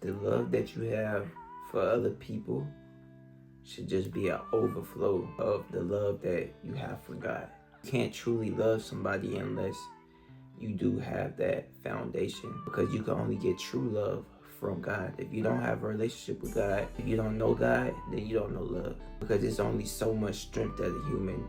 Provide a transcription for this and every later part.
the love that you have for other people should just be an overflow of the love that you have for God. You can't truly love somebody unless you do have that foundation, because you can only get true love from God. If you don't have a relationship with God, if you don't know God, then you don't know love, because there's only so much strength that a human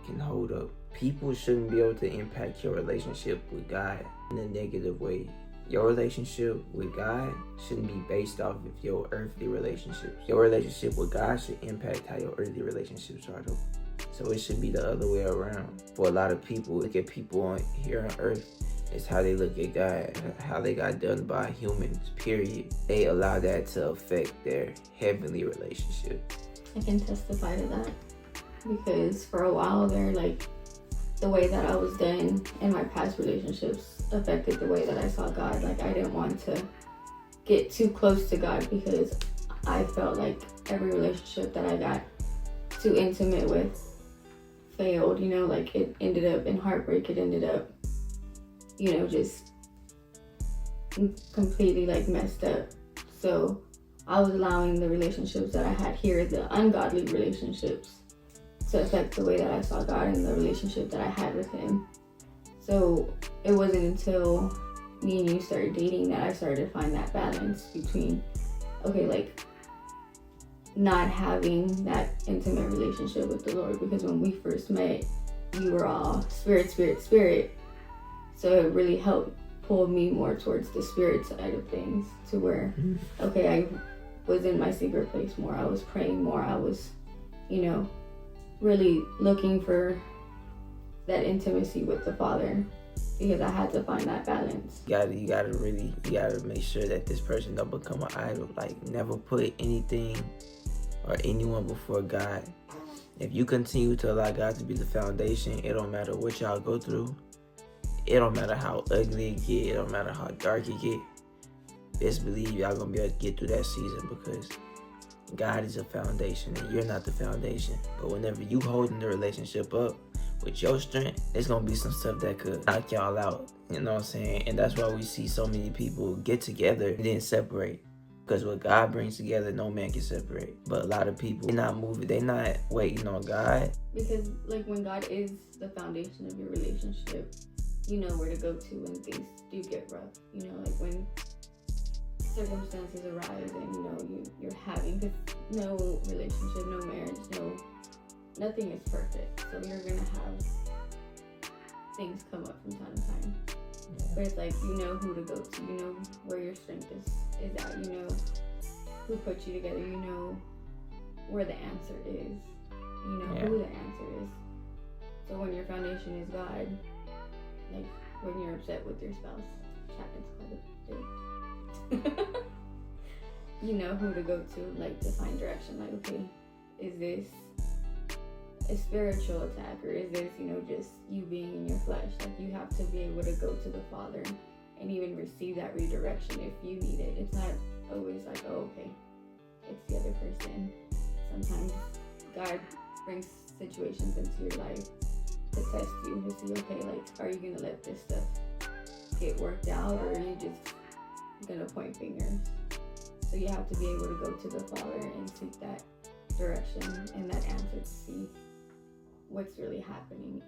can hold up. People shouldn't be able to impact your relationship with God in a negative way. Your relationship with God shouldn't be based off of your earthly relationships. Your relationship with God should impact how your earthly relationships are though. So it should be the other way around. For a lot of people, look at people here on earth, it's how they look at God, how they got done by humans, period. They allow that to affect their heavenly relationship. I can testify to that, because for a while there, like, the way that I was done in my past relationships affected the way that I saw God. Like, I didn't want to get too close to God because I felt like every relationship that I got too intimate with failed, like it ended up in heartbreak. It ended up, just completely like messed up. So I was allowing the relationships that I had here, the ungodly relationships, to affect the way that I saw God and the relationship that I had with him. So it wasn't until me and you started dating that I started to find that balance between, okay, like, not having that intimate relationship with the Lord, because when we first met, you were all spirit. So it really helped pull me more towards the spirit side of things, to where, okay, I was in my secret place more. I was praying more. I was, really looking for that intimacy with the Father, because I had to find that balance. You gotta make sure that this person don't become an idol. Like, never put anything or anyone before God. If you continue to allow God to be the foundation, it don't matter what y'all go through. It don't matter how ugly it get. It don't matter how dark it get. Best believe y'all gonna be able to get through that season, because God is a foundation and you're not the foundation. But whenever you holding the relationship up with your strength, there's gonna be some stuff that could knock y'all out. You know what I'm saying? And that's why we see so many people get together and then separate. Because what God brings together, no man can separate. But a lot of people, they're not moving. They're not waiting on God. Because, like, when God is the foundation of your relationship, you know where to go to when things do get rough. Like when circumstances arise and, you're having, because no relationship, no marriage, nothing is perfect. So you're going to have things come up from time to time. Yeah. But it's like, who to go to, where your strength is at, who put you together, where the answer is, who the answer is. So when your foundation is God, like when you're upset with your spouse, which happens quite a bit, you know who to go to, like, to find direction. Like, okay, is this a spiritual attack, or is this, just you being in your flesh? Like, you have to be able to go to the Father and even receive that redirection if you need it. It's not always like, oh, okay, it's the other person. Sometimes God brings situations into your life to test you, to see, okay, like, are you gonna let this stuff get worked out, or are you just gonna point fingers? So you have to be able to go to the Father and seek that direction and that answer to see what's really happening